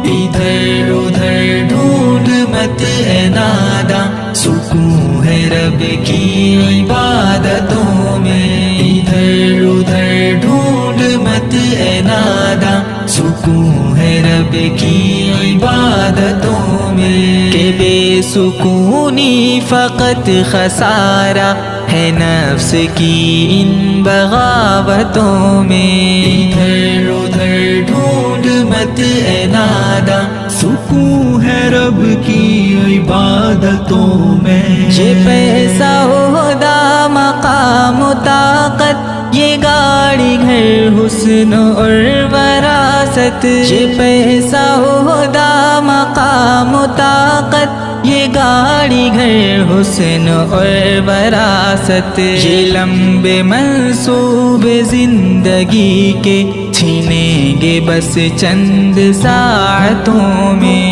ادھر ادھر ڈھونڈ مت اے ناداں، سکون ہے رب کی عبادتوں میں۔ ادھر ادھر ڈھونڈ مت اے ناداں، سکون ہے رب کی عبادتوں میں۔ کہ بے سکونی فقط خسارہ ہے نفس کی ان بغاوتوں میں۔ ادھر ادھر ڈھونڈ مت اے ناداں، سکون ہے رب کی عبادتوں میں۔ یہ پیسہ عہدہ مقام و طاقت، یہ گاڑی گھر حسن اور وراثت، یہ پیسہ عہدہ مقام و طاقت، یہ گاڑی گھر حسن اور وراثت، یہ لمبے منصوبے زندگی کے چھینیں گے بس چند ساعتوں میں۔